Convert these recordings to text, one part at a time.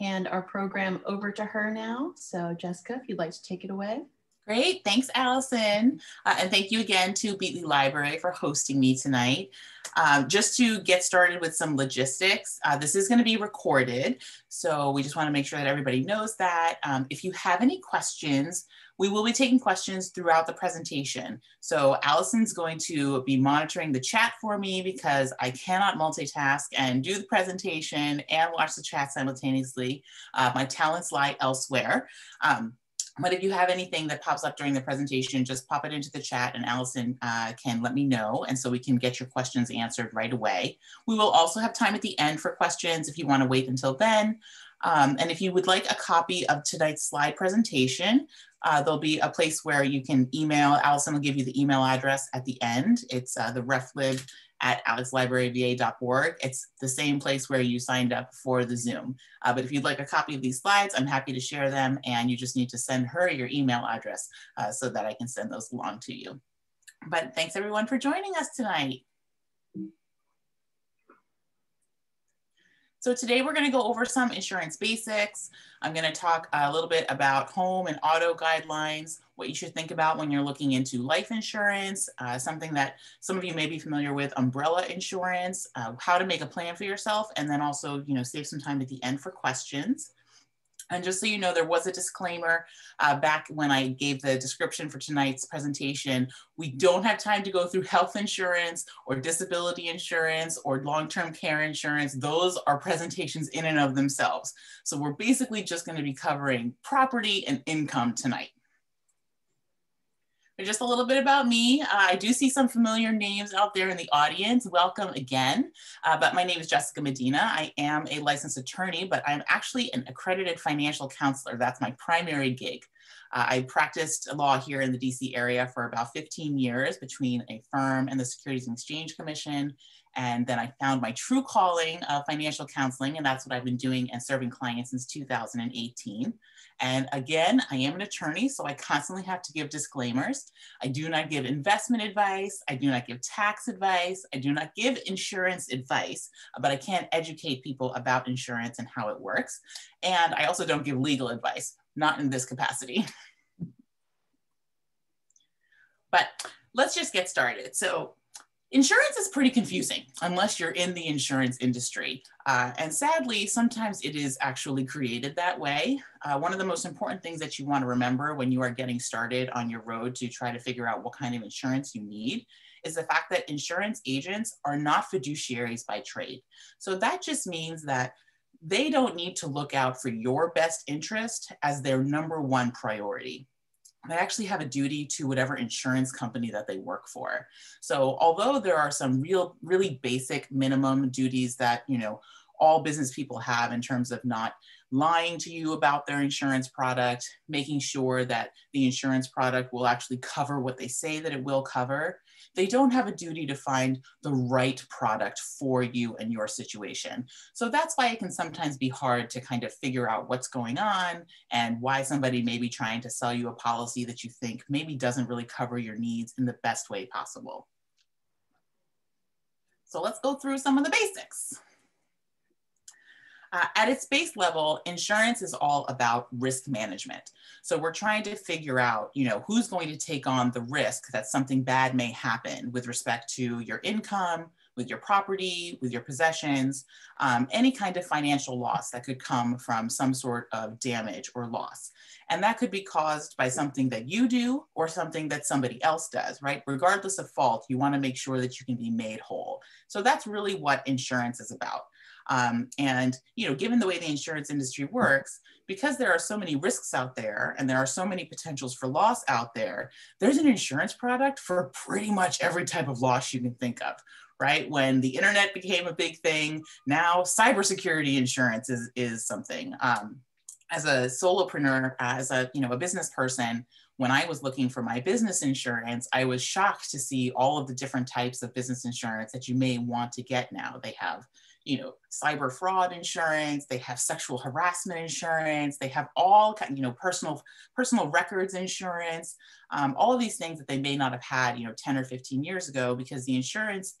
hand our program over to her now. So Jessica, if you'd like to take it away. Great, thanks Allison. And thank you again to Beatley Library for hosting me tonight. Just to get started with some logistics, this is going to be recorded. So we just want to make sure that everybody knows that. If you have any questions, we will be taking questions throughout the presentation. So Allison's going to be monitoring the chat for me because I cannot multitask and do the presentation and watch the chat simultaneously. My talents lie elsewhere. But if you have anything that pops up during the presentation, just pop it into the chat and Allison can let me know. And so we can get your questions answered right away. We will also have time at the end for questions if you want to wait until then. And if you would like a copy of tonight's slide presentation, there'll be a place where you can email. Allison will give you the email address at the end. It's the reflib@alexlibraryva.org. It's the same place where you signed up for the Zoom. But if you'd like a copy of these slides, I'm happy to share them. And you just need to send her your email address so that I can send those along to you. But thanks everyone for joining us tonight. So today we're going to go over some insurance basics. I'm going to talk a little bit about home and auto guidelines, what you should think about when you're looking into life insurance, something that some of you may be familiar with, umbrella insurance, how to make a plan for yourself, and then also, save some time at the end for questions. And just so you know, there was a disclaimer back when I gave the description for tonight's presentation. We don't have time to go through health insurance or disability insurance or long-term care insurance. Those are presentations in and of themselves. So we're basically just going to be covering property and income tonight. Just a little bit about me. I do see some familiar names out there in the audience. Welcome again. But my name is Jessica Medina. I am a licensed attorney, but I'm actually an accredited financial counselor. That's my primary gig. I practiced law here in the DC area for about 15 years between a firm and the Securities and Exchange Commission. And then I found my true calling of financial counseling, and that's what I've been doing and serving clients since 2018. And again, I am an attorney, so I constantly have to give disclaimers. I do not give investment advice. I do not give tax advice. I do not give insurance advice, but I can educate people about insurance and how it works. And I also don't give legal advice, not in this capacity. But let's just get started. So insurance is pretty confusing unless you're in the insurance industry. And sadly, sometimes it is actually created that way. One of the most important things that you want to remember when you are getting started on your road to try to figure out what kind of insurance you need is the fact that insurance agents are not fiduciaries by trade. So that just means that they don't need to look out for your best interest as their #1 priority. They actually have a duty to whatever insurance company that they work for. So although there are some really basic minimum duties that, all business people have in terms of not lying to you about their insurance product, making sure that the insurance product will actually cover what they say that it will cover, they don't have a duty to find the right product for you and your situation. So that's why it can sometimes be hard to kind of figure out what's going on and why somebody may be trying to sell you a policy that you think maybe doesn't really cover your needs in the best way possible. So let's go through some of the basics. At its base level, insurance is all about risk management. So we're trying to figure out, who's going to take on the risk that something bad may happen with respect to your income, with your property, with your possessions, any kind of financial loss that could come from some sort of damage or loss. And that could be caused by something that you do or something that somebody else does, right? Regardless of fault, you want to make sure that you can be made whole. So that's really what insurance is about. And, given the way the insurance industry works, because there are so many risks out there and there are so many potentials for loss out there, there's an insurance product for pretty much every type of loss you can think of, right? When the internet became a big thing, now cybersecurity insurance is something. As a solopreneur, as a business person, when I was looking for my business insurance, I was shocked to see all of the different types of business insurance that you may want to get now. They have cyber fraud insurance, they have sexual harassment insurance, they have all personal records insurance, all of these things that they may not have had 10 or 15 years ago, because the insurance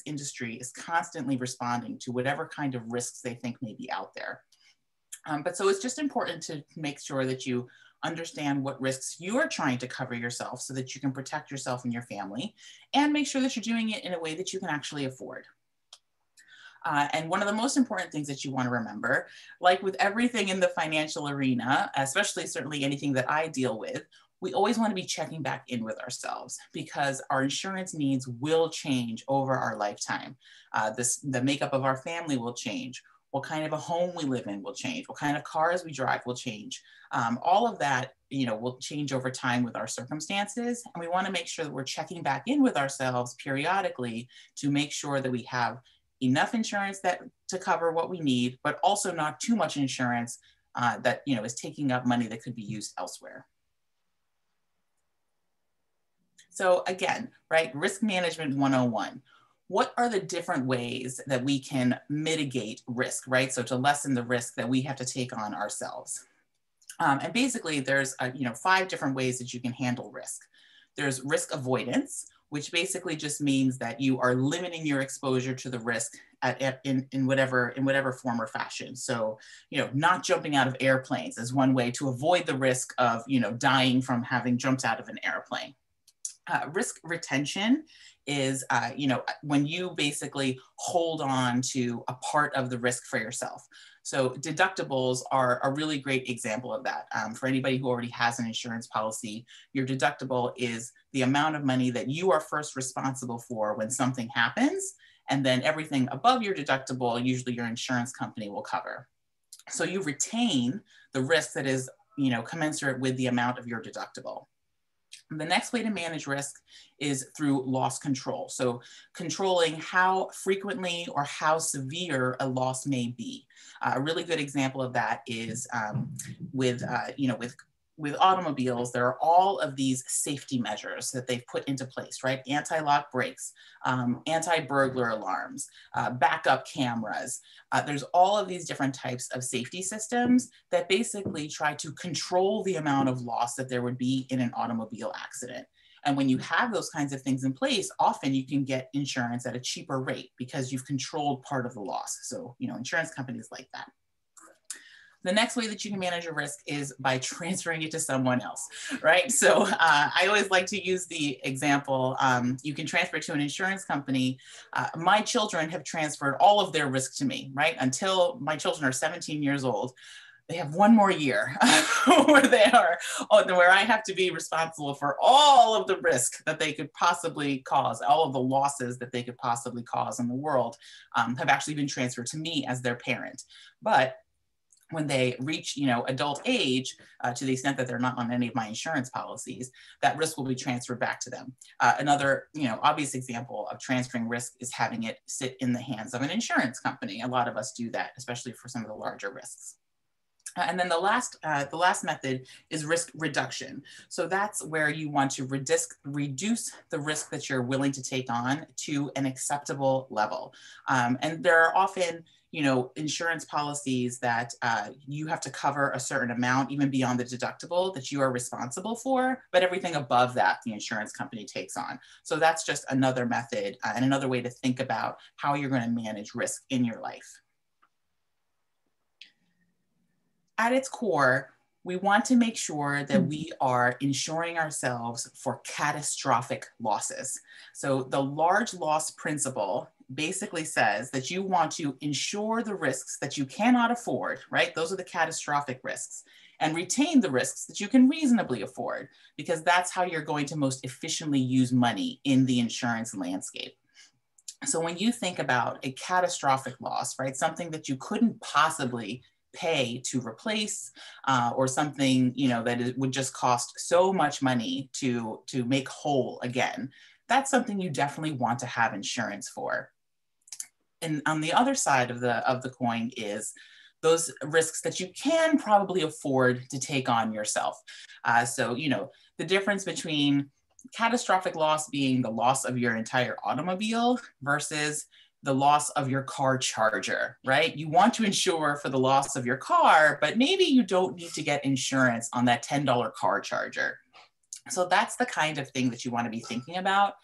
industry is constantly responding to whatever kind of risks they think may be out there. But so it's just important to make sure that you understand what risks you are trying to cover yourself so that you can protect yourself and your family, and make sure that you're doing it in a way that you can actually afford. And one of the most important things that you want to remember, like with everything in the financial arena, especially certainly anything that I deal with, we always want to be checking back in with ourselves because our insurance needs will change over our lifetime. The makeup of our family will change. What kind of a home we live in will change. What kind of cars we drive will change. All of that, will change over time with our circumstances. And we want to make sure that we're checking back in with ourselves periodically to make sure that we have enough insurance to cover what we need, but also not too much insurance that is taking up money that could be used elsewhere. So again, right, risk management 101. What are the different ways that we can mitigate risk, right? So to lessen the risk that we have to take on ourselves. And basically there's 5 different ways that you can handle risk. There's risk avoidance, which basically just means that you are limiting your exposure to the risk in whatever form or fashion. So, not jumping out of airplanes is one way to avoid the risk of, dying from having jumped out of an airplane. Risk retention is, when you basically hold on to a part of the risk for yourself. So deductibles are a really great example of that. For anybody who already has an insurance policy, your deductible is the amount of money that you are first responsible for when something happens, and then everything above your deductible, usually your insurance company will cover. So you retain the risk that is, commensurate with the amount of your deductible. The next way to manage risk is through loss control. So controlling how frequently or how severe a loss may be. A really good example of that is with automobiles, there are all of these safety measures that they've put into place, right? Anti-lock brakes, anti-burglar alarms, backup cameras. There's all of these different types of safety systems that basically try to control the amount of loss that there would be in an automobile accident. And when you have those kinds of things in place, often you can get insurance at a cheaper rate because you've controlled part of the loss. So, insurance companies like that. The next way that you can manage your risk is by transferring it to someone else, right? So I always like to use the example, you can transfer it to an insurance company. My children have transferred all of their risk to me, right? Until my children are 17 years old. They have one more year where I have to be responsible for all of the risk that they could possibly cause, all of the losses that they could possibly cause in the world have actually been transferred to me as their parent. But when they reach, adult age, to the extent that they're not on any of my insurance policies, that risk will be transferred back to them. Another, obvious example of transferring risk is having it sit in the hands of an insurance company. A lot of us do that, especially for some of the larger risks. And then the last method is risk reduction. So that's where you want to reduce the risk that you're willing to take on to an acceptable level. And there are often, insurance policies that you have to cover a certain amount, even beyond the deductible that you are responsible for, but everything above that, the insurance company takes on. So that's just another method and another way to think about how you're going to manage risk in your life. At its core, we want to make sure that we are insuring ourselves for catastrophic losses. So the large loss principle basically says that you want to insure the risks that you cannot afford, right? Those are the catastrophic risks, and retain the risks that you can reasonably afford, because that's how you're going to most efficiently use money in the insurance landscape. So when you think about a catastrophic loss, right, something that you couldn't possibly pay to replace, or something that it would just cost so much money to make whole again, that's something you definitely want to have insurance for. And on the other side of the coin is those risks that you can probably afford to take on yourself. So the difference between catastrophic loss being the loss of your entire automobile versus the loss of your car charger, right? You want to insure for the loss of your car, but maybe you don't need to get insurance on that $10 car charger. So that's the kind of thing that you want to be thinking about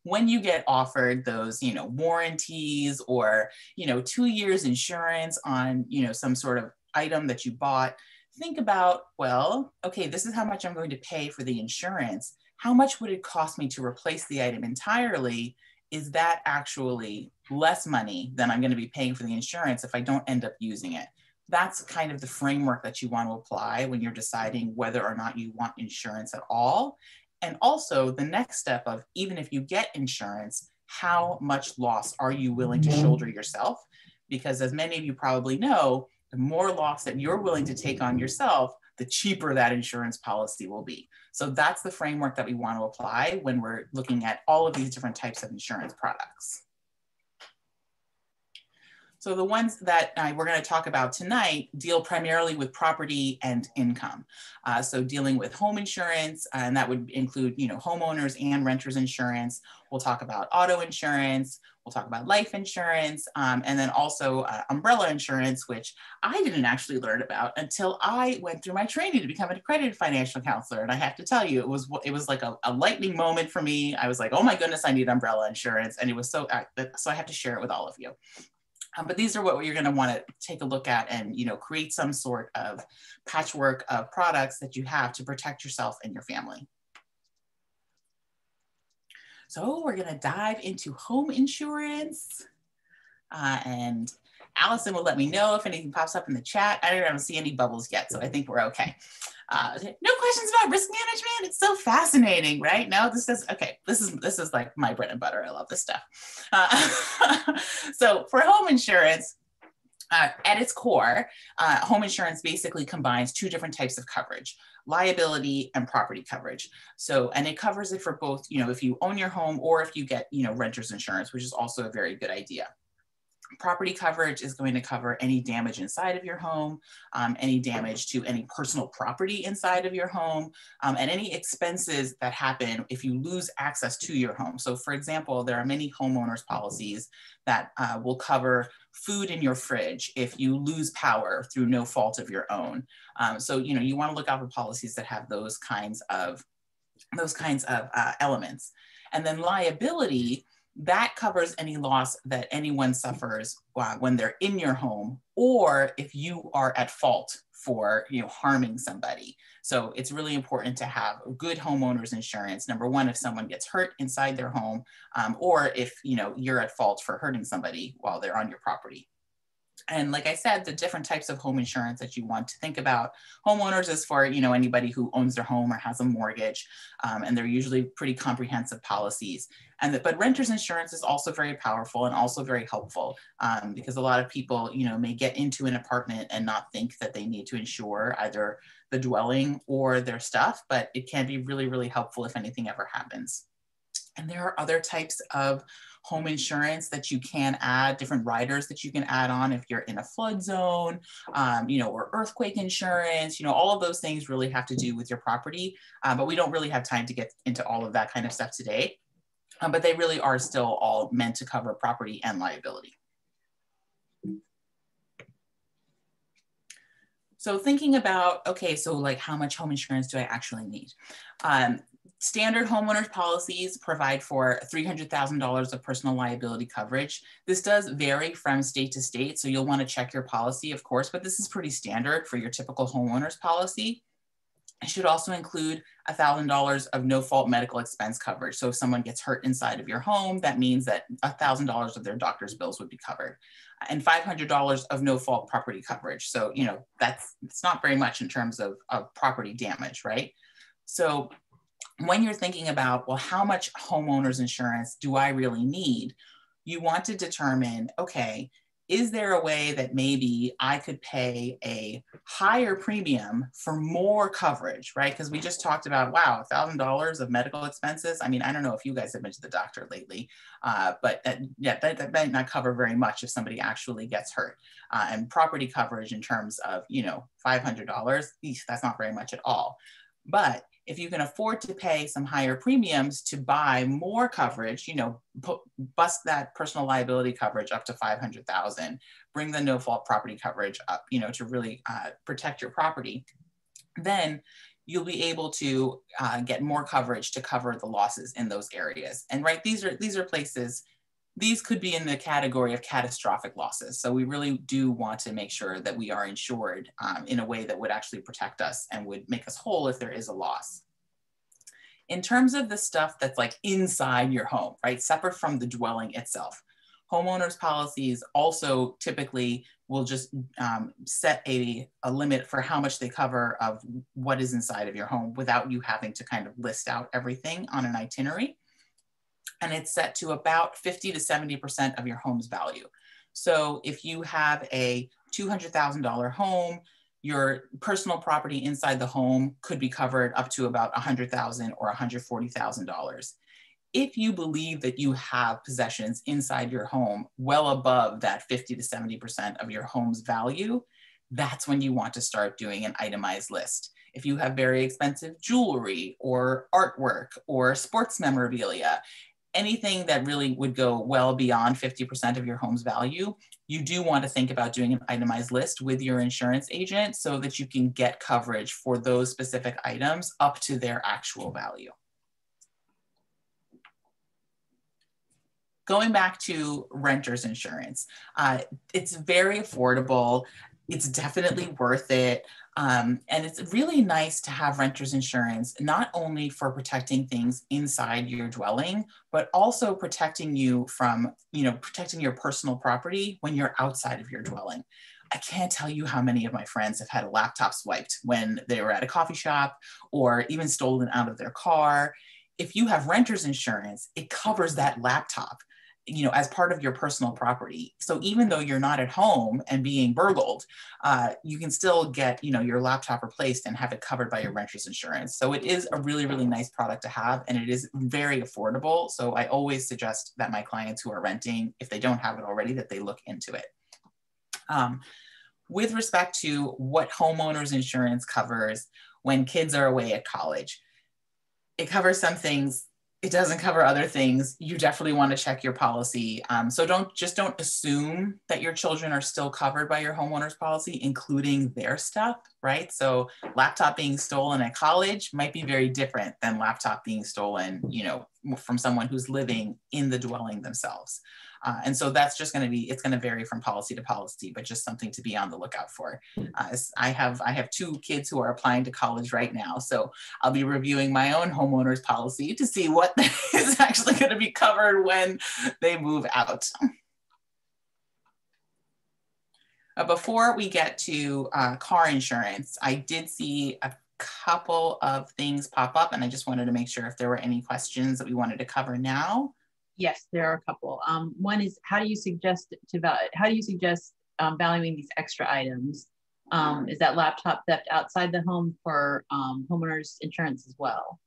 when you get offered those, warranties or, 2 years insurance on, some sort of, item that you bought, think about, well, okay, this is how much I'm going to pay for the insurance. How much would it cost me to replace the item entirely? Is that actually less money than I'm going to be paying for the insurance if I don't end up using it? That's kind of the framework that you want to apply when you're deciding whether or not you want insurance at all. And also the next step of, even if you get insurance, how much loss are you willing to shoulder yourself? Because as many of you probably know, the more loss that you're willing to take on yourself, the cheaper that insurance policy will be. So that's the framework that we want to apply when we're looking at all of these different types of insurance products. So the ones that we're going to talk about tonight deal primarily with property and income. So dealing with home insurance, and that would include, homeowners and renters insurance. We'll talk about auto insurance. We'll talk about life insurance, and then also umbrella insurance, which I didn't actually learn about until I went through my training to become an accredited financial counselor. And I have to tell you, it was like a lightning moment for me. I was like, oh my goodness, I need umbrella insurance. And it was so I have to share it with all of you. But these are what you're going to want to take a look at and, create some sort of patchwork of products that you have to protect yourself and your family. So we're going to dive into home insurance. And Allison will let me know if anything pops up in the chat. I don't see any bubbles yet, so I think we're okay. No questions about risk management. It's so fascinating, right? No, this is like my bread and butter. I love this stuff. So for home insurance, at its core, home insurance basically combines two different types of coverage: liability and property coverage. So, and it covers it for both, if you own your home or if you get, renter's insurance, which is also a very good idea. Property coverage is going to cover any damage inside of your home, any damage to any personal property inside of your home, and any expenses that happen if you lose access to your home. So for example, there are many homeowners policies that will cover food in your fridge if you lose power through no fault of your own. So, you want to look out for policies that have those kinds of elements. And then liability, that covers any loss that anyone suffers when they're in your home, or if you are at fault for harming somebody. So it's really important to have good homeowners insurance. Number one, if someone gets hurt inside their home, or if you're at fault for hurting somebody while they're on your property. And like I said, the different types of home insurance that you want to think about. Homeowners is for, anybody who owns their home or has a mortgage, and they're usually pretty comprehensive policies. But renter's insurance is also very powerful and also very helpful, because a lot of people, may get into an apartment and not think that they need to insure either the dwelling or their stuff, but it can be really, really helpful if anything ever happens. And there are other types of home insurance that you can add, different riders that you can add on if you're in a flood zone, or earthquake insurance. All of those things really have to do with your property, but we don't really have time to get into all of that kind of stuff today. But they really are still all meant to cover property and liability. So thinking about, okay, so like how much home insurance do I actually need? Standard homeowners policies provide for $300,000 of personal liability coverage. This does vary from state to state, so you'll want to check your policy, of course, but this is pretty standard for your typical homeowners policy. It should also include $1,000 of no-fault medical expense coverage. So if someone gets hurt inside of your home, that means that $1,000 of their doctor's bills would be covered. And $500 of no-fault property coverage. So, it's not very much in terms of property damage, right? So when you're thinking about, well, how much homeowners insurance do I really need? You want to determine, okay, is there a way that maybe I could pay a higher premium for more coverage, right? Because we just talked about, wow, $1,000 of medical expenses. I mean, I don't know if you guys have been to the doctor lately, but that might not cover very much if somebody actually gets hurt. And property coverage in terms of, $500, that's not very much at all. But if you can afford to pay some higher premiums to buy more coverage, bust that personal liability coverage up to $500,000, bring the no-fault property coverage up, to really protect your property, then you'll be able to get more coverage to cover the losses in those areas. And right, these are places these could be in the category of catastrophic losses. So we really do want to make sure that we are insured in a way that would actually protect us and would make us whole if there is a loss. In terms of the stuff that's like inside your home, right, separate from the dwelling itself, homeowners policies also typically will just set a limit for how much they cover of what is inside of your home without you having to kind of list out everything on an itinerary. And it's set to about 50 to 70% of your home's value. So if you have a $200,000 home, your personal property inside the home could be covered up to about $100,000 or $140,000. If you believe that you have possessions inside your home well above that 50 to 70% of your home's value, that's when you want to start doing an itemized list. If you have very expensive jewelry or artwork or sports memorabilia, anything that really would go well beyond 50% of your home's value, you do want to think about doing an itemized list with your insurance agent so that you can get coverage for those specific items up to their actual value. Going back to renter's insurance, it's very affordable. It's definitely worth it. And it's really nice to have renter's insurance, not only for protecting things inside your dwelling, but also protecting you from, protecting your personal property when you're outside of your dwelling. I can't tell you how many of my friends have had a laptop swiped when they were at a coffee shop or even stolen out of their car. If you have renter's insurance, it covers that laptop, as part of your personal property. So even though you're not at home and being burgled, you can still get, your laptop replaced and have it covered by your renter's insurance. So it is a really, really nice product to have, and it is very affordable. So I always suggest that my clients who are renting, if they don't have it already, that they look into it. With respect to what homeowners insurance covers when kids are away at college, it covers some things. It doesn't cover other things. You definitely want to check your policy. So don't assume that your children are still covered by your homeowner's policy, including their stuff, right? So laptop being stolen at college might be very different than laptop being stolen, from someone who's living in the dwelling themselves. And so that's just going to be, it's going to vary from policy to policy, but just something to be on the lookout for. I have 2 kids who are applying to college right now. So I'll be reviewing my own homeowner's policy to see what is actually going to be covered when they move out. Before we get to car insurance, I did see a couple of things pop up, and I just wanted to make sure if there were any questions that we wanted to cover now. Yes, there are a couple. One is, how do you suggest valuing these extra items? Is that laptop theft outside the home for homeowners insurance as well?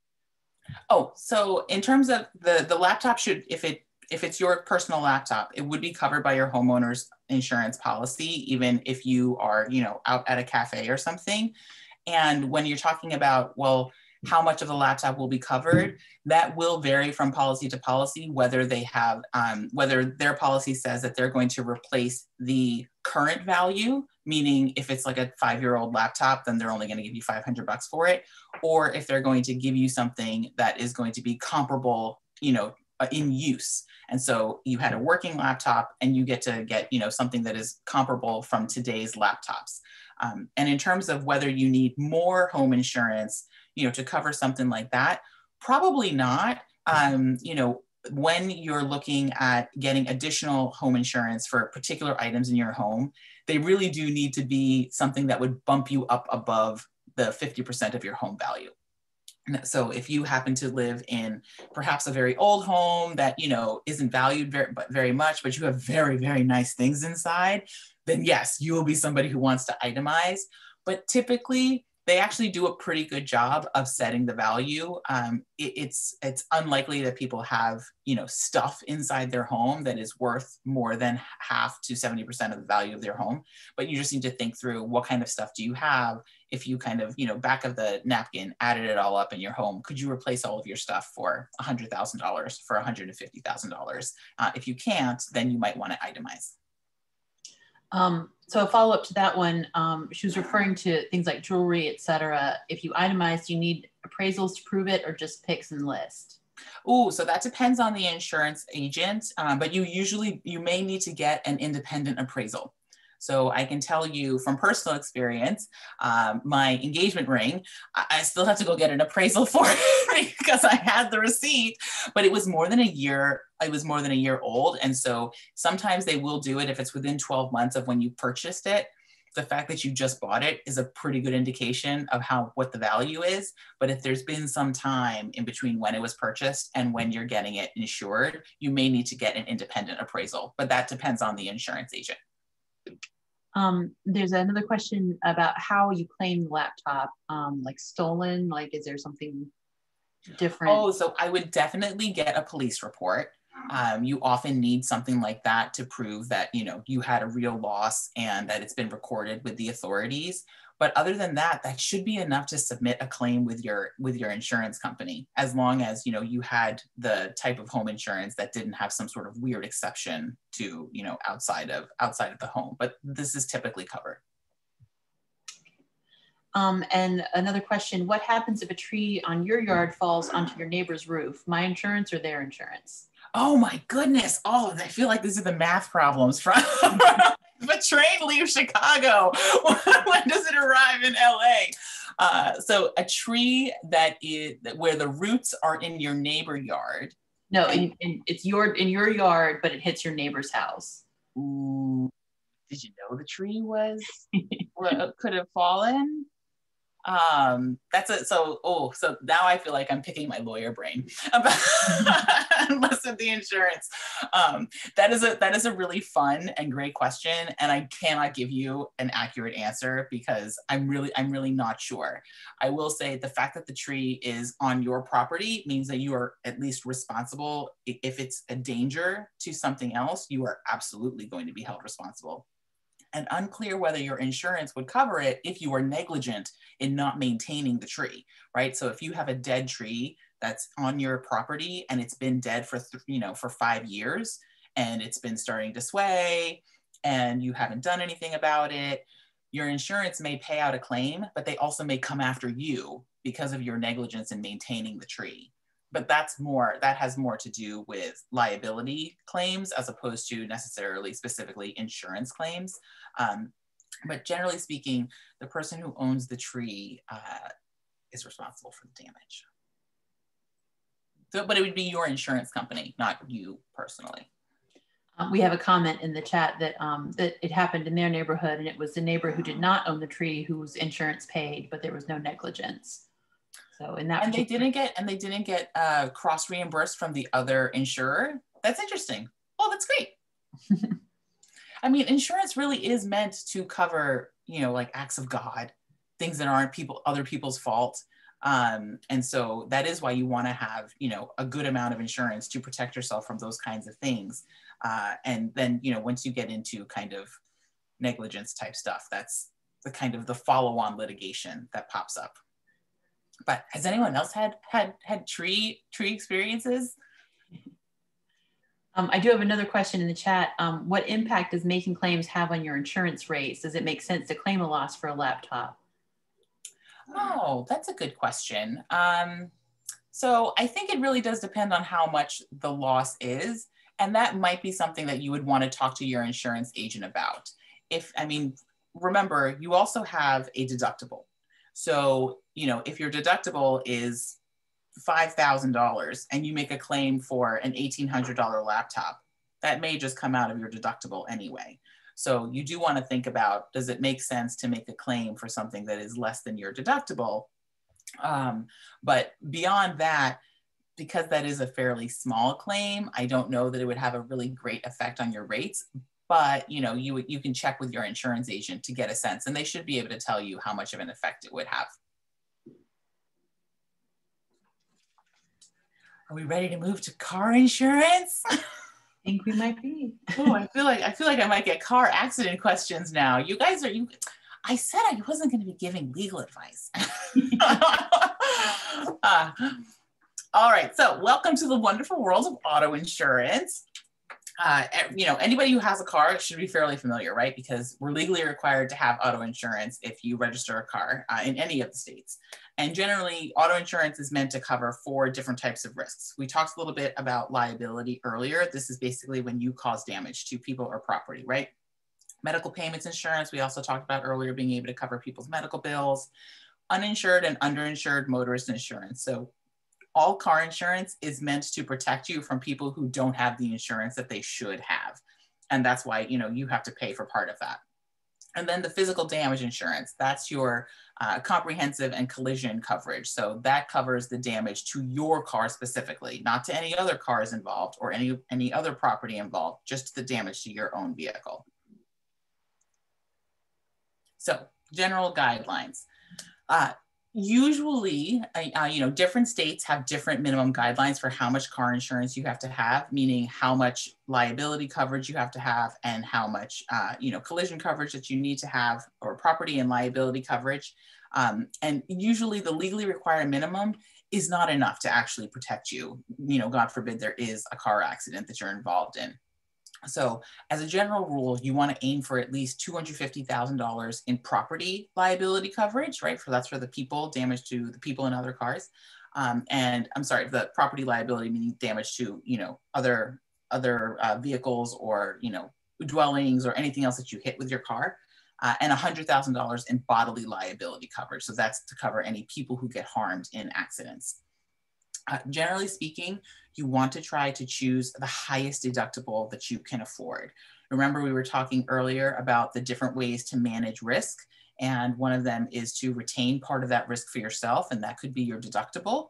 Oh, so in terms of the laptop, should, if it's your personal laptop, it would be covered by your homeowner's insurance policy, even if you are, out at a cafe or something. And when you're talking about, well, how much of the laptop will be covered, that will vary from policy to policy, whether they have, whether their policy says that they're going to replace the current value, meaning if it's like a 5-year-old laptop, then they're only going to give you $500 for it, or if they're going to give you something that is going to be comparable, in use. And so you had a working laptop and you get to get, something that is comparable from today's laptops. And in terms of whether you need more home insurance, to cover something like that, probably not. When you're looking at getting additional home insurance for particular items in your home, they really do need to be something that would bump you up above the 50% of your home value. So if you happen to live in perhaps a very old home that, isn't valued very much, but you have very, very nice things inside, then yes, you will be somebody who wants to itemize. But typically, they actually do a pretty good job of setting the value. It's unlikely that people have, stuff inside their home that is worth more than half to 70% of the value of their home. But you just need to think through, what kind of stuff do you have? If you kind of, back of the napkin, added it all up in your home, could you replace all of your stuff for $100,000, for $150,000? If you can't, then you might want to itemize. So a follow-up to that one, she was referring to things like jewelry, et cetera. If you itemize, do you need appraisals to prove it, or just picks and list? Oh, so that depends on the insurance agent, but you may need to get an independent appraisal. So I can tell you from personal experience, my engagement ring, I still have to go get an appraisal for it because I had the receipt, but it was more than a year. It was more than a year old. And so sometimes they will do it if it's within 12 months of when you purchased it. The fact that you just bought it is a pretty good indication of what the value is. But if there's been some time in between when it was purchased and when you're getting it insured, you may need to get an independent appraisal, but that depends on the insurance agent. There's another question about how you claim the laptop, like stolen, like is there something different? Oh, so I would definitely get a police report. You often need something like that to prove that, you had a real loss and that it's been recorded with the authorities. But other than that, that should be enough to submit a claim with your insurance company, as long as, you had the type of home insurance that didn't have some sort of weird exception to, outside of the home. But this is typically covered. And another question, what happens if a tree on your yard falls onto your neighbor's roof? My insurance or their insurance? Oh my goodness. Oh, I feel like these are the math problems from if a train leaves Chicago, when does it arrive in LA? So a tree where the roots are in your neighbor yard. No, it's in your yard, but it hits your neighbor's house. Ooh, did you know the tree could have fallen? So now I feel like I'm picking my lawyer brain about less of the insurance. That is a really fun and great question, and I cannot give you an accurate answer because I'm really not sure. I will say the fact that the tree is on your property means that you are at least responsible. If it's a danger to something else, you are absolutely going to be held responsible. And unclear whether your insurance would cover it if you were negligent in not maintaining the tree, right? So if you have a dead tree that's on your property and it's been dead for 5 years and it's been starting to sway and you haven't done anything about it, your insurance may pay out a claim, but they also may come after you because of your negligence in maintaining the tree. But that has more to do with liability claims as opposed to necessarily specifically insurance claims. But generally speaking, the person who owns the tree is responsible for the damage. So, but it would be your insurance company, not you personally. We have a comment in the chat that that it happened in their neighborhood, and it was the neighbor who did not own the tree whose insurance paid, but there was no negligence. So in that, they didn't get cross reimbursed from the other insurer. That's interesting. Oh, that's great. I mean, insurance really is meant to cover, like acts of God, things that aren't other people's fault. And so that is why you want to have, a good amount of insurance to protect yourself from those kinds of things. And then, once you get into kind of negligence type stuff, that's the kind of the follow-on litigation that pops up. But has anyone else had tree experiences? I do have another question in the chat. What impact does making claims have on your insurance rates? Does it make sense to claim a loss for a laptop? Oh, that's a good question. So I think it really does depend on how much the loss is. And that might be something that you would want to talk to your insurance agent about. Remember, you also have a deductible. So, if your deductible is $5,000 and you make a claim for an $1,800 laptop, that may just come out of your deductible anyway. So you do want to think about, does it make sense to make a claim for something that is less than your deductible? But beyond that, because that is a fairly small claim, I don't know that it would have a really great effect on your rates. But you can check with your insurance agent to get a sense, and they should be able to tell you how much of an effect it would have. Are we ready to move to car insurance? I think we might be. Oh, I feel like I might get car accident questions now. You guys I said I wasn't going to be giving legal advice. All right, so welcome to the wonderful world of auto insurance. You know, anybody who has a car should be fairly familiar, right? Because we're legally required to have auto insurance if you register a car in any of the states. And generally, auto insurance is meant to cover 4 different types of risks. We talked a little bit about liability earlier. This is basically when you cause damage to people or property, right? Medical payments insurance, we also talked about earlier, being able to cover people's medical bills. Uninsured and underinsured motorist insurance. So all car insurance is meant to protect you from people who don't have the insurance that they should have. And that's why, you know, you have to pay for part of that. And then the physical damage insurance, that's your comprehensive and collision coverage. So that covers the damage to your car specifically, not to any other cars involved or any other property involved, just the damage to your own vehicle. So general guidelines. Usually, you know, different states have different minimum guidelines for how much car insurance you have to have, meaning how much liability coverage you have to have and how much, you know, collision coverage that you need to have, or property and liability coverage. And usually the legally required minimum is not enough to actually protect you. You know, God forbid there is a car accident that you're involved in. So as a general rule, you want to aim for at least $250,000 in property liability coverage, right? That's for the people, damage to the people in other cars. And I'm sorry, the property liability meaning damage to, you know, other vehicles or, you know, dwellings or anything else that you hit with your car. And $100,000 in bodily liability coverage. So that's to cover any people who get harmed in accidents. Generally speaking, you want to try to choose the highest deductible that you can afford. Remember, we were talking earlier about the different ways to manage risk. And one of them is to retain part of that risk for yourself. And that could be your deductible.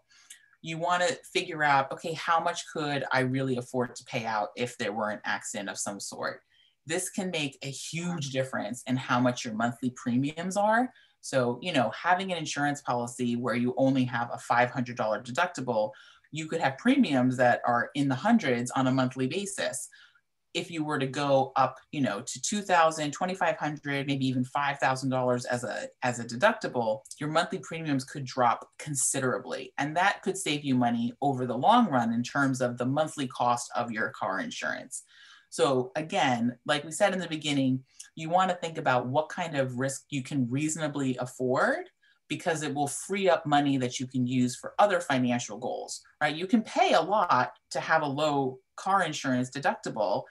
You want to figure out, okay, how much could I really afford to pay out if there were an accident of some sort? This can make a huge difference in how much your monthly premiums are. So, you know, having an insurance policy where you only have a $500 deductible, you could have premiums that are in the hundreds on a monthly basis. If you were to go up, you know, to $2,000, $2,500, maybe even $5,000 as a deductible, your monthly premiums could drop considerably. And that could save you money over the long run in terms of the monthly cost of your car insurance. So again, like we said in the beginning, you want to think about what kind of risk you can reasonably afford, because it will free up money that you can use for other financial goals, right? You can pay a lot to have a low car insurance deductible,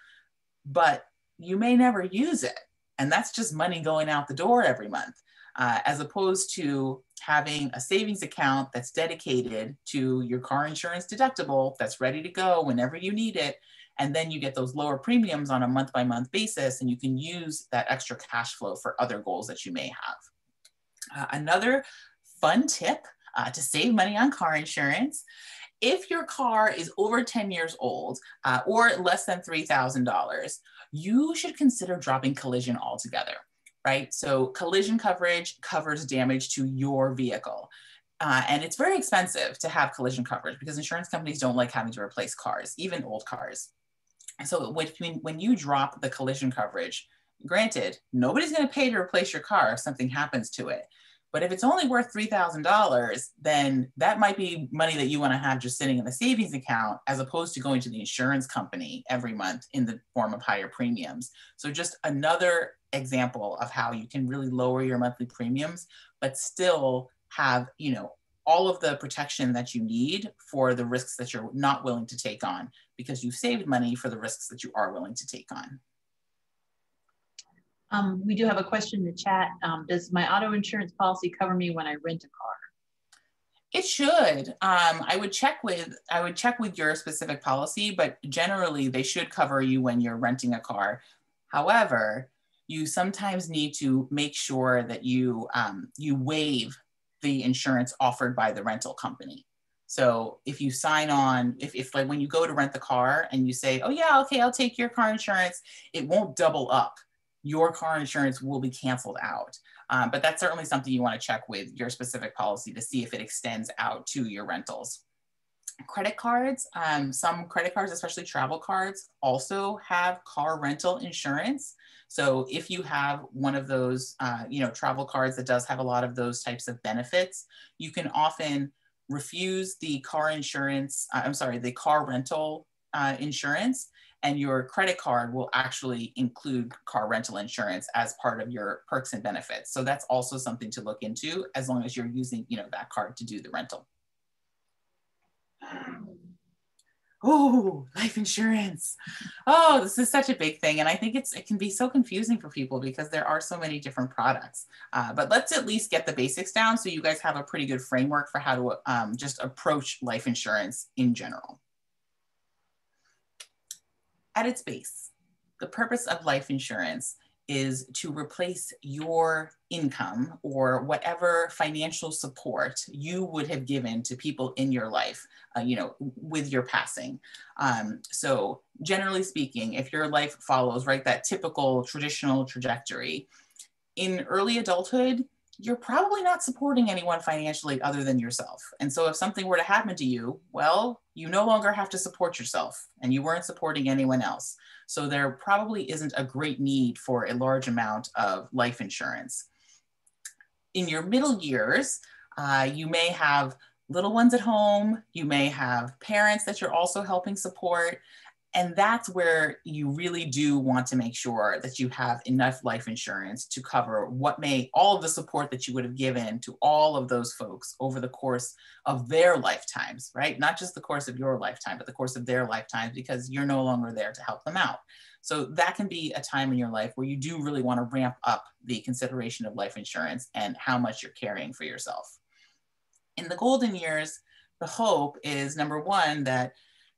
but you may never use it. And that's just money going out the door every month, as opposed to having a savings account that's dedicated to your car insurance deductible that's ready to go whenever you need it. And then you get those lower premiums on a month-by-month basis, and you can use that extra cash flow for other goals that you may have. Another fun tip to save money on car insurance: if your car is over 10 years old or less than $3,000, you should consider dropping collision altogether, right? So collision coverage covers damage to your vehicle. And it's very expensive to have collision coverage because insurance companies don't like having to replace cars, even old cars. So when you drop the collision coverage, granted, nobody's going to pay to replace your car if something happens to it. But if it's only worth $3,000, then that might be money that you want to have just sitting in the savings account, as opposed to going to the insurance company every month in the form of higher premiums. So just another example of how you can really lower your monthly premiums, but still have, you know, all of the protection that you need for the risks that you're not willing to take on, because you've saved money for the risks that you are willing to take on. We do have a question in the chat. Does my auto insurance policy cover me when I rent a car? It should. I would check with your specific policy, but generally they should cover you when you're renting a car. However, you sometimes need to make sure that you waive the insurance offered by the rental company. So if you sign on, if like when you go to rent the car and you say, oh yeah, okay, I'll take your car insurance, it won't double up. Your car insurance will be canceled out. But that's certainly something you want to check with your specific policy to see if it extends out to your rentals. Credit cards, some credit cards, especially travel cards, also have car rental insurance. So if you have one of those, travel cards that does have a lot of those types of benefits, you can often refuse the car insurance, the car rental insurance, and your credit card will actually include car rental insurance as part of your perks and benefits. So that's also something to look into as long as you're using, that card to do the rental. Oh, life insurance. Oh, this is such a big thing. And I think it can be so confusing for people because there are so many different products. But let's at least get the basics down so you guys have a pretty good framework for how to just approach life insurance in general. At its base, the purpose of life insurance is to replace your income or whatever financial support you would have given to people in your life, with your passing. So generally speaking, if your life follows, right, that typical traditional trajectory, in early adulthood, you're probably not supporting anyone financially other than yourself. And so if something were to happen to you, well, you no longer have to support yourself and you weren't supporting anyone else. So there probably isn't a great need for a large amount of life insurance. In your middle years, you may have little ones at home, you may have parents that you're also helping support. And that's where you really do want to make sure that you have enough life insurance to cover all of the support that you would have given to all of those folks over the course of their lifetimes, right? Not just the course of your lifetime, but the course of their lifetimes, because you're no longer there to help them out. So that can be a time in your life where you do really want to ramp up the consideration of life insurance and how much you're carrying for yourself. In the golden years, the hope is, number one, that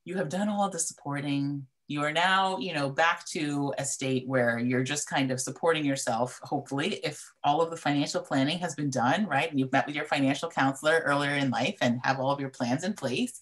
you have done all of the supporting. You are now, back to a state where you're just kind of supporting yourself, hopefully, if all of the financial planning has been done, right? And you've met with your financial counselor earlier in life and have all of your plans in place.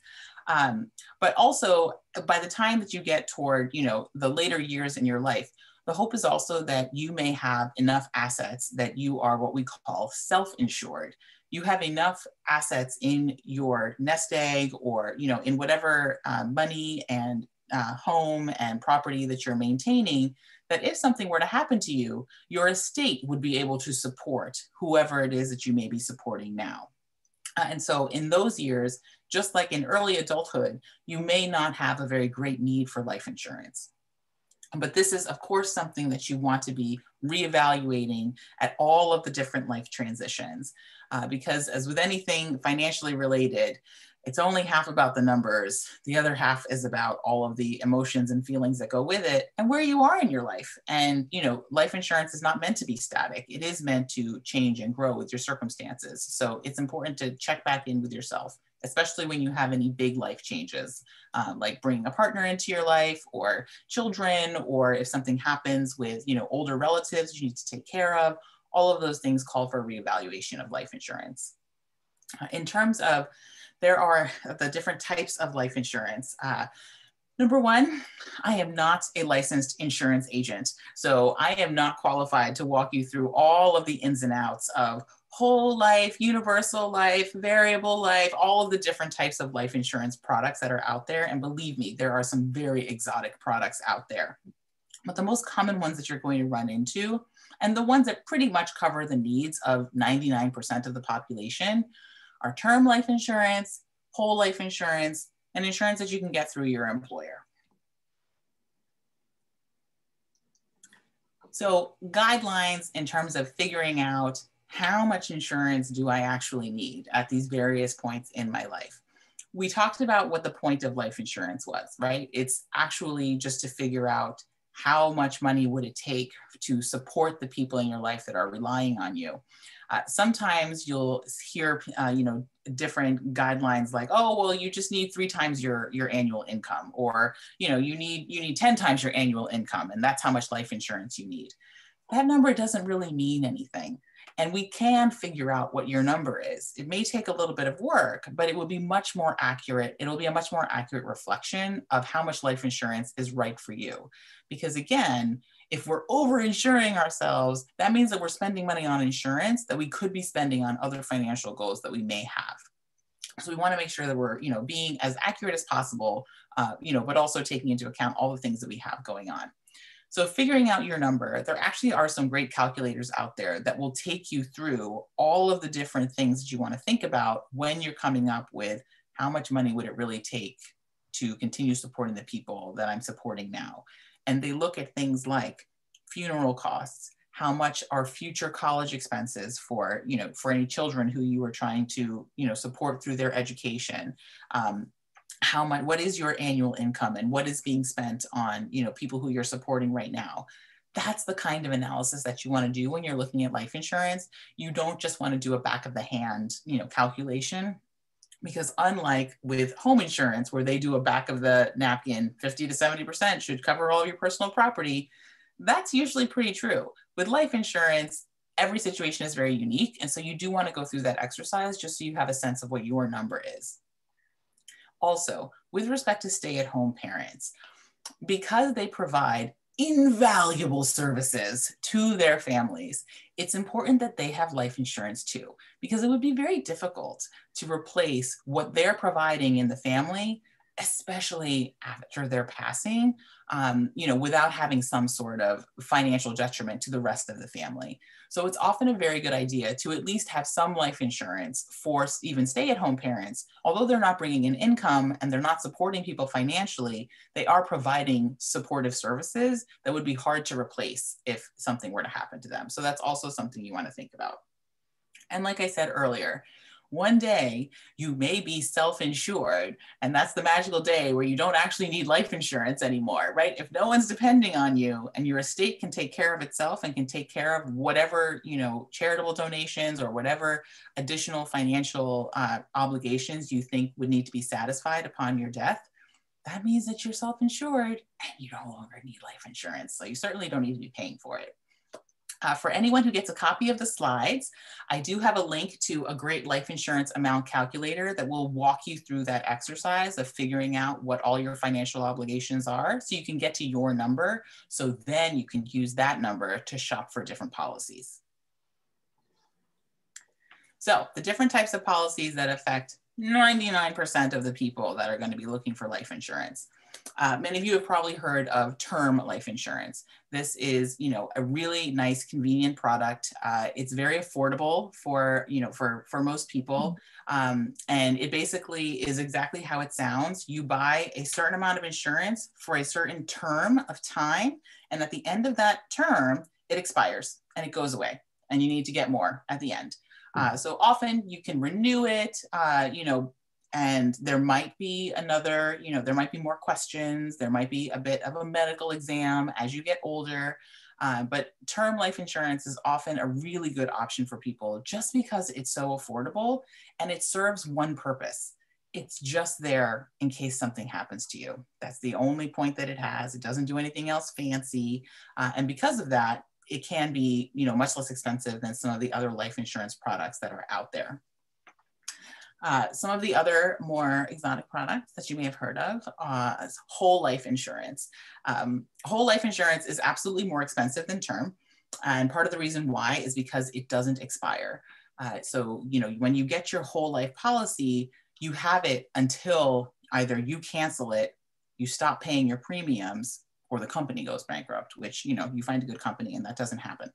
But also, by the time that you get toward, the later years in your life, the hope is also that you may have enough assets that you are what we call self-insured. You have enough assets in your nest egg or, in whatever money and home and property that you're maintaining, that if something were to happen to you, your estate would be able to support whoever it is that you may be supporting now. And so in those years, just like in early adulthood, you may not have a very great need for life insurance. But this is, of course, something that you want to be reevaluating at all of the different life transitions. Because as with anything financially related, it's only half about the numbers. The other half is about all of the emotions and feelings that go with it and where you are in your life. And, life insurance is not meant to be static. It is meant to change and grow with your circumstances. So it's important to check back in with yourself, especially when you have any big life changes, like bringing a partner into your life or children, or if something happens with, older relatives you need to take care of. All of those things call for a reevaluation of life insurance. In terms of, there are the different types of life insurance. Number one, I am not a licensed insurance agent. So I am not qualified to walk you through all of the ins and outs of whole life, universal life, variable life, all of the different types of life insurance products that are out there. And believe me, there are some very exotic products out there. But the most common ones that you're going to run into, and the ones that pretty much cover the needs of 99% of the population, are term life insurance, whole life insurance, and insurance that you can get through your employer. So guidelines in terms of figuring out how much insurance do I actually need at these various points in my life. We talked about what the point of life insurance was, right? It's actually just to figure out how much money would it take to support the people in your life that are relying on you. Sometimes you'll hear, different guidelines like, oh, well, you just need 3 times your annual income, or, you need 10 times your annual income, and that's how much life insurance you need. That number doesn't really mean anything. And we can figure out what your number is. It may take a little bit of work, but it will be much more accurate. It'll be a much more accurate reflection of how much life insurance is right for you. Because again, if we're over-insuring ourselves, that means that we're spending money on insurance that we could be spending on other financial goals that we may have. So we want to make sure that we're, being as accurate as possible, but also taking into account all the things that we have going on. So figuring out your number, there actually are some great calculators out there that will take you through all of the different things that you want to think about when you're coming up with how much money would it really take to continue supporting the people that I'm supporting now. And they look at things like funeral costs, how much are future college expenses for, for any children who you are trying to, support through their education. How much, what is your annual income and what is being spent on, people who you're supporting right now. That's the kind of analysis that you want to do when you're looking at life insurance. You don't just want to do a back of the hand, calculation, because unlike with home insurance, where they do a back of the napkin, 50 to 70% should cover all your personal property, that's usually pretty true. With life insurance, every situation is very unique. And so you do want to go through that exercise just so you have a sense of what your number is. Also, with respect to stay-at-home parents, because they provide invaluable services to their families, it's important that they have life insurance too, because it would be very difficult to replace what they're providing in the family, especially after their passing, without having some sort of financial detriment to the rest of the family. So it's often a very good idea to at least have some life insurance for even stay-at-home parents. Although they're not bringing in income and they're not supporting people financially, they are providing supportive services that would be hard to replace if something were to happen to them. So that's also something you want to think about. And like I said earlier, one day you may be self-insured, and that's the magical day where you don't actually need life insurance anymore, right? If no one's depending on you and your estate can take care of itself and can take care of whatever, charitable donations or whatever additional financial obligations you think would need to be satisfied upon your death, that means that you're self-insured and you no longer need life insurance. So you certainly don't need to be paying for it. For anyone who gets a copy of the slides, I do have a link to a great life insurance amount calculator that will walk you through that exercise of figuring out what all your financial obligations are so you can get to your number. So then you can use that number to shop for different policies. So the different types of policies that affect 99% of the people that are going to be looking for life insurance. Many of you have probably heard of term life insurance. This is, a really nice, convenient product. It's very affordable for most people. And it basically is exactly how it sounds. You buy a certain amount of insurance for a certain term of time. And at the end of that term, it expires and it goes away. And you need to get more at the end. So often you can renew it, and there might be another, there might be more questions. There might be a bit of a medical exam as you get older. But term life insurance is often a really good option for people just because it's so affordable and it serves one purpose. It's just there in case something happens to you. That's the only point that it has. It doesn't do anything else fancy. And because of that, it can be, much less expensive than some of the other life insurance products that are out there. Some of the other more exotic products that you may have heard of is whole life insurance. Whole life insurance is absolutely more expensive than term. And part of the reason why is because it doesn't expire. So, when you get your whole life policy, you have it until either you cancel it, you stop paying your premiums, or the company goes bankrupt, which, you find a good company and that doesn't happen.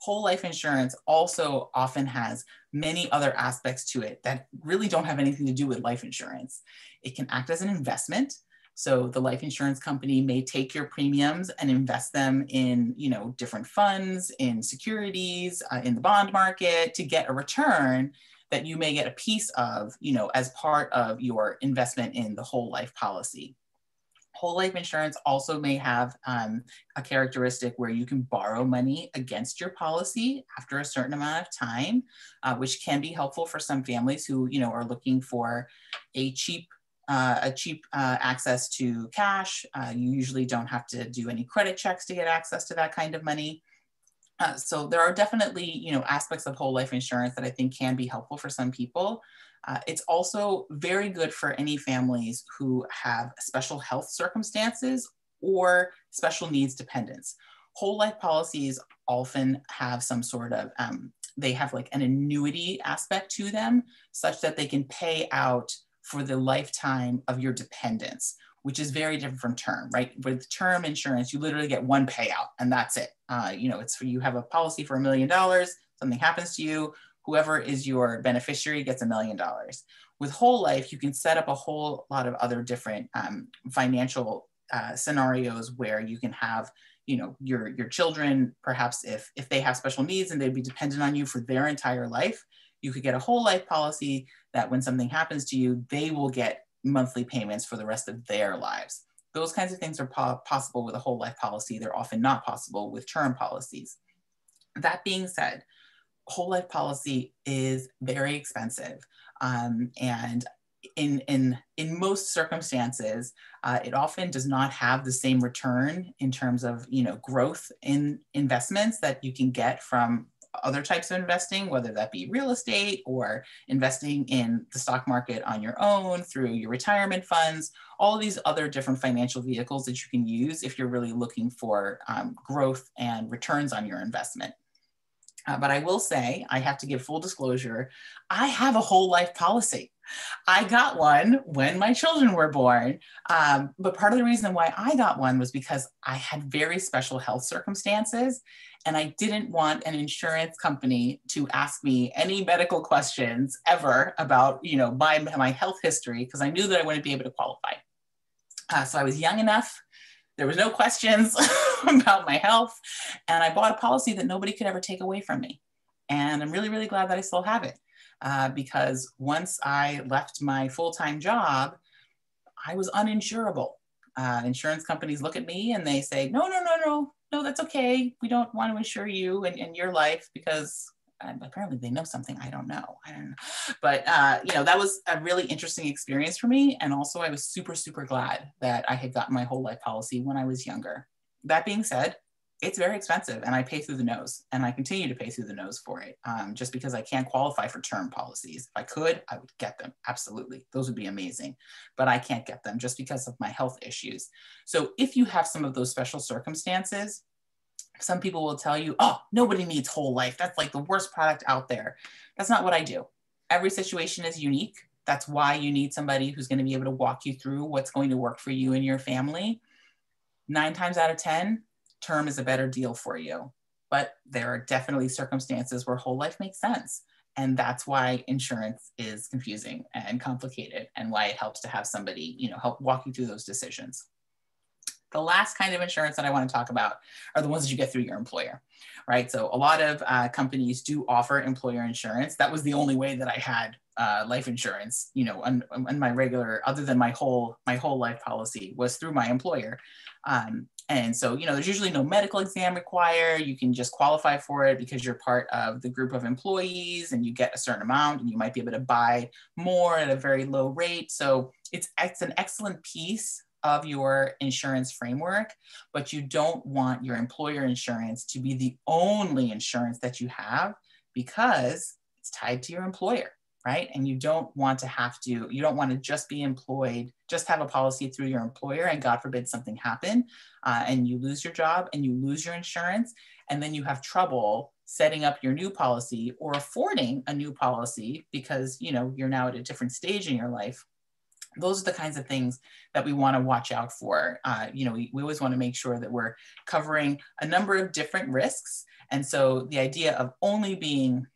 Whole life insurance also often has many other aspects to it that really don't have anything to do with life insurance. It can act as an investment. So the life insurance company may take your premiums and invest them in, different funds, in securities, in the bond market to get a return that you may get a piece of, as part of your investment in the whole life policy. Whole life insurance also may have a characteristic where you can borrow money against your policy after a certain amount of time, which can be helpful for some families who, are looking for a cheap access to cash. You usually don't have to do any credit checks to get access to that kind of money. So there are definitely, aspects of whole life insurance that I think can be helpful for some people. It's also very good for any families who have special health circumstances or special needs dependents. Whole life policies often have some sort of, they have like an annuity aspect to them such that they can pay out for the lifetime of your dependents, which is very different from term, right? With term insurance, you literally get one payout and that's it. It's for, you have a policy for $1 million, something happens to you, whoever is your beneficiary gets $1 million. With whole life, you can set up a whole lot of other different financial scenarios where you can have, you know, your children, perhaps if they have special needs and they'd be dependent on you for their entire life, you could get a whole life policy that when something happens to you, they will get monthly payments for the rest of their lives. Those kinds of things are possible with a whole life policy. They're often not possible with term policies. That being said, whole life policy is very expensive. And in most circumstances, it often does not have the same return in terms of, you know, growth in investments that you can get from other types of investing, whether that be real estate or investing in the stock market on your own through your retirement funds, all of these other different financial vehicles that you can use if you're really looking for growth and returns on your investment. But I will say, I have to give full disclosure, I have a whole life policy. I got one when my children were born, but part of the reason why I got one was because I had very special health circumstances, and I didn't want an insurance company to ask me any medical questions ever about, you know, my health history, because I knew that I wouldn't be able to qualify. So I was young enough. There was no questions about my health, and I bought a policy that nobody could ever take away from me. And I'm really, really glad that I still have it. Because once I left my full-time job, I was uninsurable. Insurance companies look at me and they say, no, that's okay. We don't want to insure you and your life because apparently they know something I don't know. But, you know, that was a really interesting experience for me. And also I was super, super glad that I had gotten my whole life policy when I was younger. That being said, it's very expensive and I pay through the nose, and I continue to pay through the nose for it, just because I can't qualify for term policies. If I could, I would get them. Absolutely. Those would be amazing, but I can't get them just because of my health issues. So if you have some of those special circumstances, some people will tell you, oh, nobody needs whole life. That's like the worst product out there. That's not what I do. Every situation is unique. That's why you need somebody who's going to be able to walk you through what's going to work for you and your family. 9 times out of 10, term is a better deal for you, but there are definitely circumstances where whole life makes sense. And that's why insurance is confusing and complicated, and why it helps to have somebody, you know, help walk you through those decisions. The last kind of insurance that I want to talk about are the ones that you get through your employer, right? So a lot of companies do offer employer insurance. That was the only way that I had life insurance, you know, on my regular, other than my whole life policy, was through my employer. And so, you know, there's usually no medical exam required. You can just qualify for it because you're part of the group of employees and you get a certain amount, and you might be able to buy more at a very low rate. So it's an excellent piece of your insurance framework, but you don't want your employer insurance to be the only insurance that you have, because it's tied to your employer, right? And you don't want to just be employed, just have a policy through your employer, and God forbid something happen and you lose your job and you lose your insurance, and then you have trouble setting up your new policy or affording a new policy because, you know, you're now at a different stage in your life. Those are the kinds of things that we want to watch out for. You know, we always want to make sure that we're covering a number of different risks. And so the idea of only being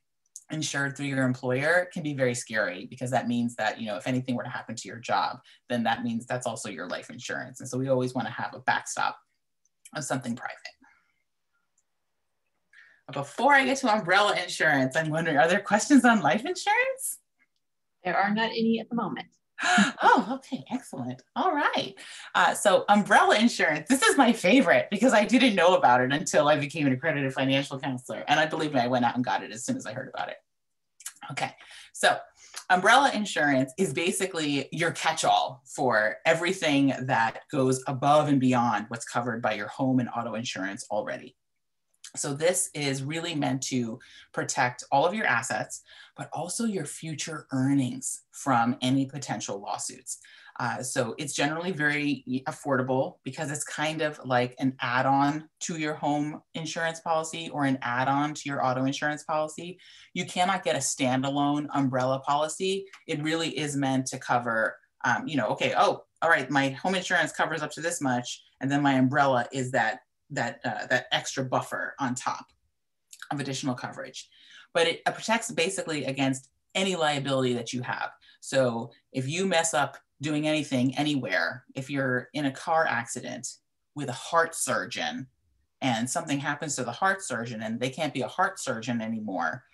insured through your employer can be very scary, because that means that, you know, if anything were to happen to your job, then that means that's also your life insurance. And so we always want to have a backstop of something private. But before I get to umbrella insurance, I'm wondering, are there questions on life insurance? There are not any at the moment. Oh, okay, excellent. All right. So umbrella insurance, this is my favorite because I didn't know about it until I became an accredited financial counselor. And I believe me, I went out and got it as soon as I heard about it. Okay, so umbrella insurance is basically your catch-all for everything that goes above and beyond what's covered by your home and auto insurance already. So this is really meant to protect all of your assets, but also your future earnings from any potential lawsuits. So it's generally very affordable because it's kind of like an add-on to your home insurance policy or an add-on to your auto insurance policy. You cannot get a standalone umbrella policy. It really is meant to cover, you know, okay, oh, all right, my home insurance covers up to this much, and then my umbrella is that extra buffer on top of additional coverage. but it protects basically against any liability that you have. So if you mess up doing anything anywhere, if you're in a car accident with a heart surgeon and something happens to the heart surgeon and they can't be a heart surgeon anymore,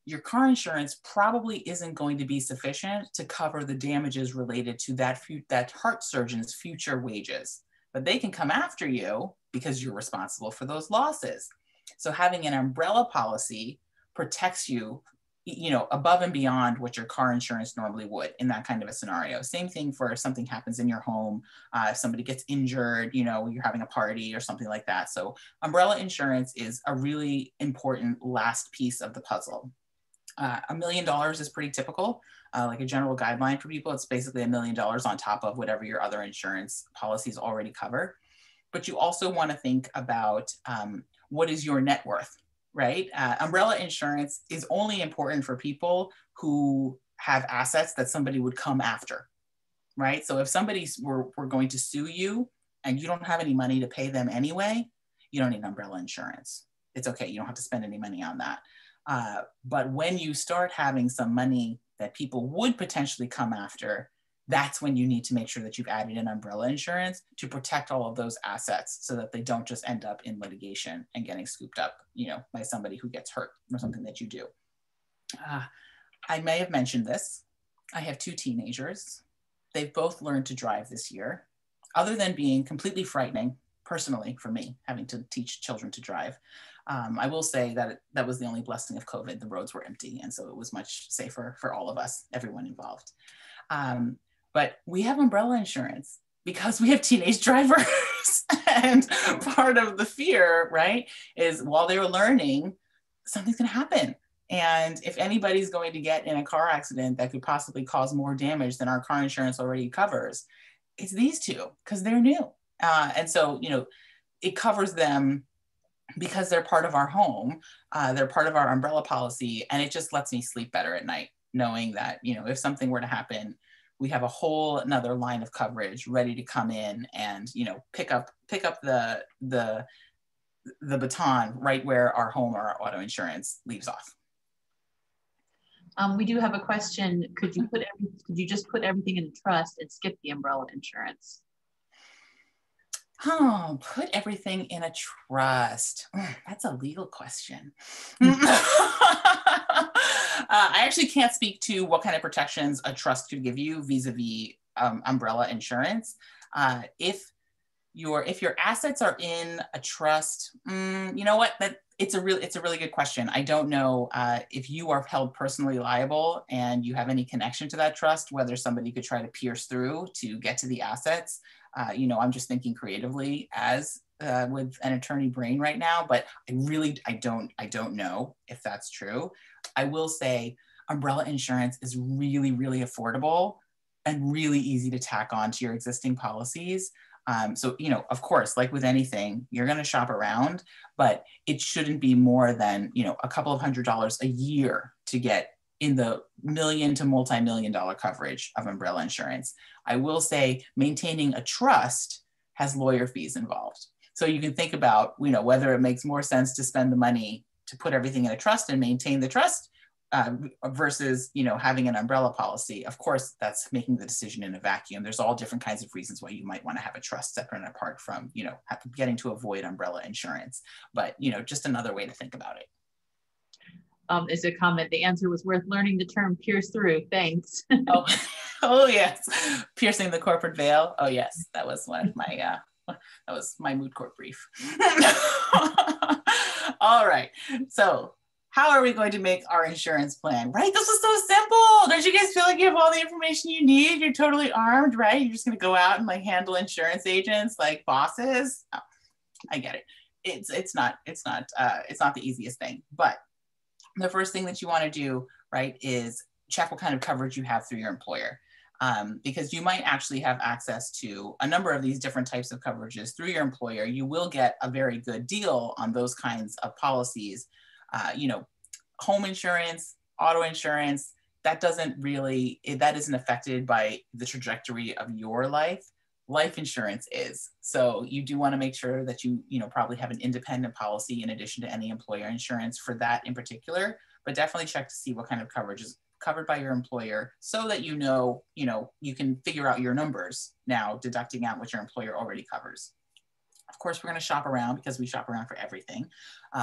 your car insurance probably isn't going to be sufficient to cover the damages related to that heart surgeon's future wages. But they can come after you because you're responsible for those losses. So having an umbrella policy protects you, above and beyond what your car insurance normally would in that kind of a scenario. Same thing for if something happens in your home, if somebody gets injured, you're having a party or something like that. So umbrella insurance is a really important last piece of the puzzle. $1 million is pretty typical, like a general guideline for people. It's basically $1 million on top of whatever your other insurance policies already cover. But you also want to think about what is your net worth, right? Umbrella insurance is only important for people who have assets that somebody would come after, right? So if somebody were going to sue you and you don't have any money to pay them anyway, you don't need umbrella insurance. It's okay. You don't have to spend any money on that. But when you start having some money that people would potentially come after, that's when you need to make sure that you've added an umbrella insurance to protect all of those assets so that they don't just end up in litigation and getting scooped up, by somebody who gets hurt or something that you do. I may have mentioned this. I have 2 teenagers. They've both learned to drive this year. Other than being completely frightening, personally, for me, having to teach children to drive, I will say that that was the only blessing of COVID. The roads were empty, and so it was much safer for all of us, everyone involved. But we have umbrella insurance because we have teenage drivers. And part of the fear, right, is while they were learning, something's going to happen. And if anybody's going to get in a car accident that could possibly cause more damage than our car insurance already covers, it's these 2 because they're new. And so, it covers them because they're part of our home, they're part of our umbrella policy, and it just lets me sleep better at night, knowing that, if something were to happen, we have a whole another line of coverage ready to come in and, pick up the baton right where our home or our auto insurance leaves off. We do have a question. Could you just put everything in a trust and skip the umbrella insurance? Oh, put everything in a trust. That's a legal question. I actually can't speak to what kind of protections a trust could give you vis-a-vis umbrella insurance. If your assets are in a trust, you know what? It's a really good question. I don't know if you are held personally liable and you have any connection to that trust, whether somebody could try to pierce through to get to the assets. I'm just thinking creatively as with an attorney brain right now, but I don't know if that's true. I will say umbrella insurance is really, really affordable and really easy to tack on to your existing policies. So, of course, like with anything, you're going to shop around, but it shouldn't be more than, a couple of $100s a year to get in the million to multi-million dollar coverage of umbrella insurance. I will say maintaining a trust has lawyer fees involved. So you can think about, whether it makes more sense to spend the money to put everything in a trust and maintain the trust versus, having an umbrella policy. Of course, that's making the decision in a vacuum. There's all different kinds of reasons why you might want to have a trust separate and apart from, getting to avoid umbrella insurance. But, just another way to think about it. Is a comment. The answer was worth learning the term pierce through. Thanks. Oh yes. Piercing the corporate veil. Oh yes. That was one of my, that was my moot court brief. All right. So how are we going to make our insurance plan, right? This is so simple. Don't you guys feel like you have all the information you need? You're totally armed, right? You're just going to go out and handle insurance agents like bosses. Oh, I get it. It's not the easiest thing, but the first thing that you want to do, right, is check what kind of coverage you have through your employer. Because you might actually have access to a number of these different types of coverages through your employer. You will get a very good deal on those kinds of policies. Home insurance, auto insurance, that isn't affected by the trajectory of your life. Life insurance is. So you do want to make sure that you probably have an independent policy in addition to any employer insurance for that in particular. but definitely check to see what kind of coverage is covered by your employer so that you know, you can figure out your numbers now, deducting out what your employer already covers. Of course, we're going to shop around because we shop around for everything,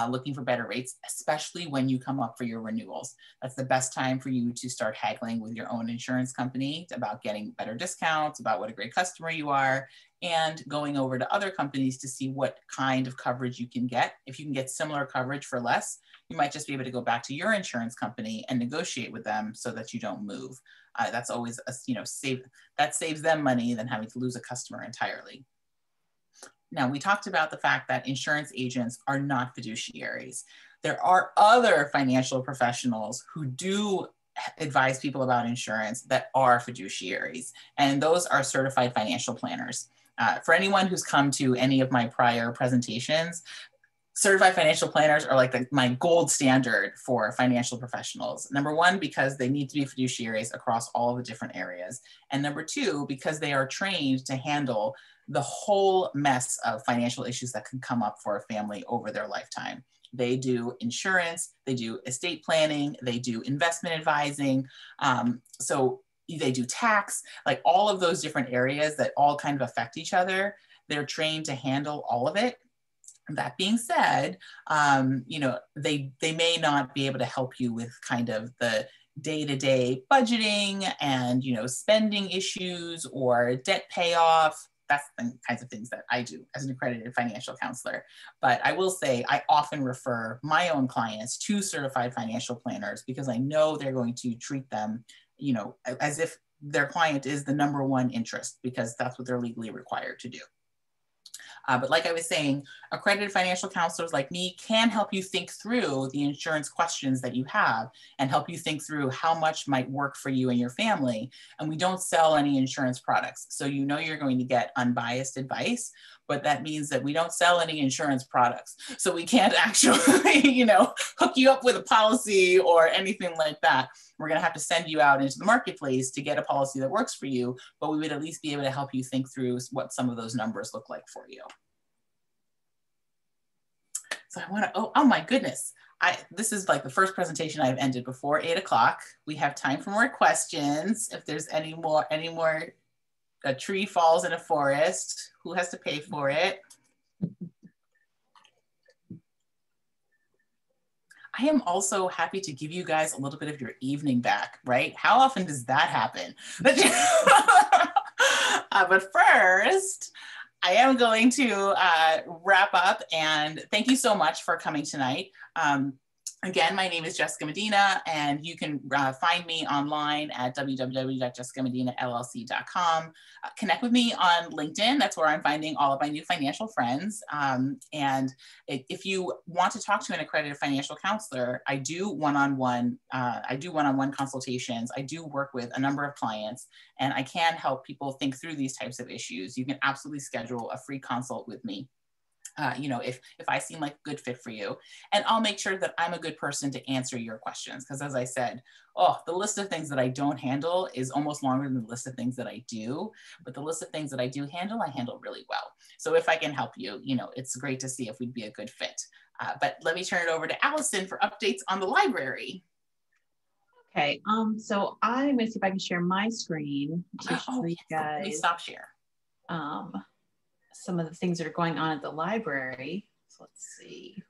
looking for better rates, especially when you come up for your renewals. That's the best time for you to start haggling with your own insurance company about getting better discounts, about what a great customer you are, and going over to other companies to see what kind of coverage you can get. If you can get similar coverage for less, you might just be able to go back to your insurance company and negotiate with them so that you don't move. That's always, that saves them money than having to lose a customer entirely. Now, we talked about the fact that insurance agents are not fiduciaries. There are other financial professionals who do advise people about insurance that are fiduciaries, and those are certified financial planners. For anyone who's come to any of my prior presentations, certified financial planners are like my gold standard for financial professionals. Number one, because they need to be fiduciaries across all of the different areas. And number two, because they are trained to handle the whole mess of financial issues that can come up for a family over their lifetime. They do insurance, they do estate planning, they do investment advising. So they do tax, like all of those different areas that all kind of affect each other. They're trained to handle all of it. That being said, they may not be able to help you with kind of the day-to-day budgeting and, spending issues or debt payoff. That's the kinds of things that I do as an accredited financial counselor. But I will say I often refer my own clients to certified financial planners because I know they're going to treat them, as if their client is the number one interest, because that's what they're legally required to do. But like I was saying, accredited financial counselors like me can help you think through the insurance questions that you have and help you think through how much might work for you and your family. And we don't sell any insurance products. So you're going to get unbiased advice, but that means that we don't sell any insurance products. So we can't actually, hook you up with a policy or anything like that. We're going to have to send you out into the marketplace to get a policy that works for you, but we would at least be able to help you think through what some of those numbers look like for you. So I want to, oh my goodness. This is like the first presentation I've ended before 8 o'clock. We have time for more questions. If there's any more, a tree falls in a forest, who has to pay for it? I am also happy to give you guys a little bit of your evening back, right? How often does that happen? But first, I am going to wrap up, and thank you so much for coming tonight. Again, my name is Jessica Medina, and you can find me online at www.jessicamedinallc.com. Connect with me on LinkedIn. That's where I'm finding all of my new financial friends. And if you want to talk to an accredited financial counselor, I do one-on-one consultations. I do work with a number of clients, and I can help people think through these types of issues. You can absolutely schedule a free consult with me. If I seem like a good fit for you, and I'll make sure that I'm a good person to answer your questions. Because as I said, the list of things that I don't handle is almost longer than the list of things that I do. But the list of things that I do handle, I handle really well. So if I can help you, it's great to see if we'd be a good fit. But let me turn it over to Allison for updates on the library. Okay, so I'm gonna see if I can share my screen to show you guys. Let me stop share. Some of the things that are going on at the library. So let's see.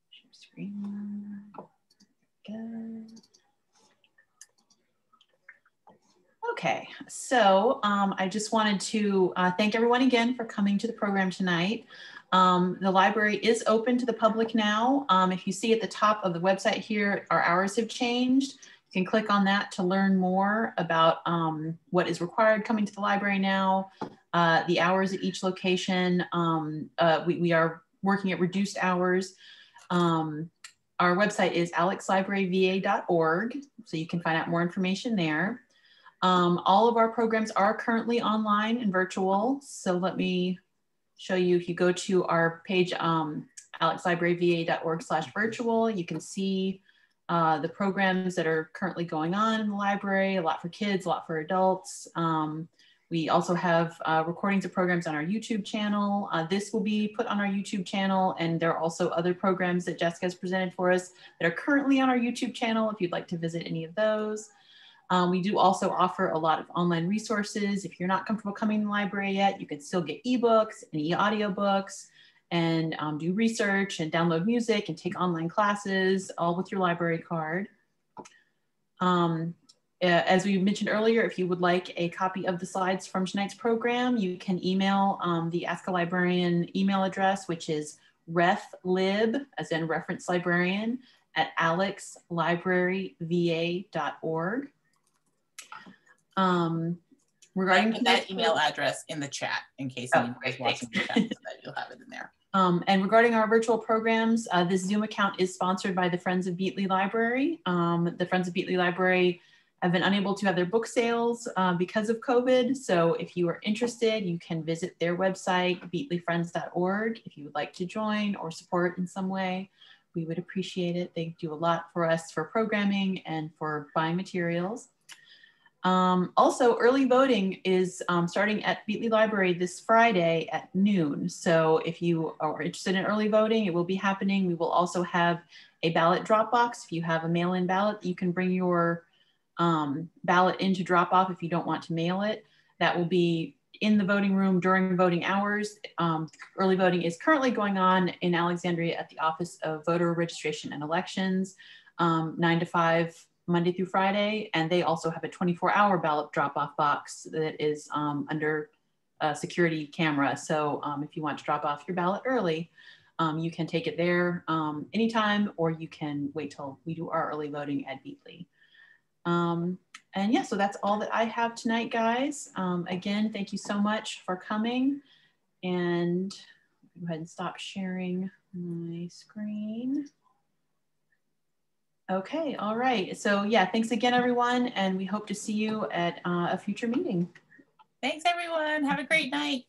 Share screen. Good. Okay, so I just wanted to thank everyone again for coming to the program tonight. The library is open to the public now. If you see at the top of the website here, our hours have changed. You can click on that to learn more about what is required coming to the library now. The hours at each location, we are working at reduced hours. Our website is alexlibraryva.org, so you can find out more information there. All of our programs are currently online and virtual. So let me show you, if you go to our page, alexlibraryva.org/virtual, you can see the programs that are currently going on in the library, a lot for kids, a lot for adults. We also have recordings of programs on our YouTube channel. This will be put on our YouTube channel, and there are also other programs that Jessica has presented for us that are currently on our YouTube channel if you'd like to visit any of those. We do also offer a lot of online resources. If you're not comfortable coming to the library yet, you can still get ebooks and e-audiobooks and do research and download music and take online classes, all with your library card. As we mentioned earlier, if you would like a copy of the slides from tonight's program, you can email the Ask a Librarian email address, which is reflib, as in reference librarian, at alexlibraryva.org. Regarding that email address in the chat in case anyone is watching the chat, so that you'll have it in there. And regarding our virtual programs, this Zoom account is sponsored by the Friends of Beatley Library. The Friends of Beatley Library have been unable to have their book sales because of COVID. So if you are interested, you can visit their website, beatleyfriends.org. If you would like to join or support in some way, we would appreciate it. They do a lot for us for programming and for buying materials. Also, early voting is starting at Beatley Library this Friday at noon. So if you are interested in early voting, it will be happening. We will also have a ballot drop box. If you have a mail-in ballot, you can bring your ballot in to drop off if you don't want to mail it. That will be in the voting room during voting hours. Early voting is currently going on in Alexandria at the Office of Voter Registration and Elections, 9 to 5, Monday through Friday, and they also have a 24-hour ballot drop-off box that is under a security camera. So if you want to drop off your ballot early, you can take it there anytime, or you can wait till we do our early voting at Beatley. And yeah, so that's all that I have tonight, guys. Again, thank you so much for coming, and go ahead and stop sharing my screen. Okay, all right. So yeah, thanks again, everyone. And we hope to see you at a future meeting. Thanks, everyone. Have a great night.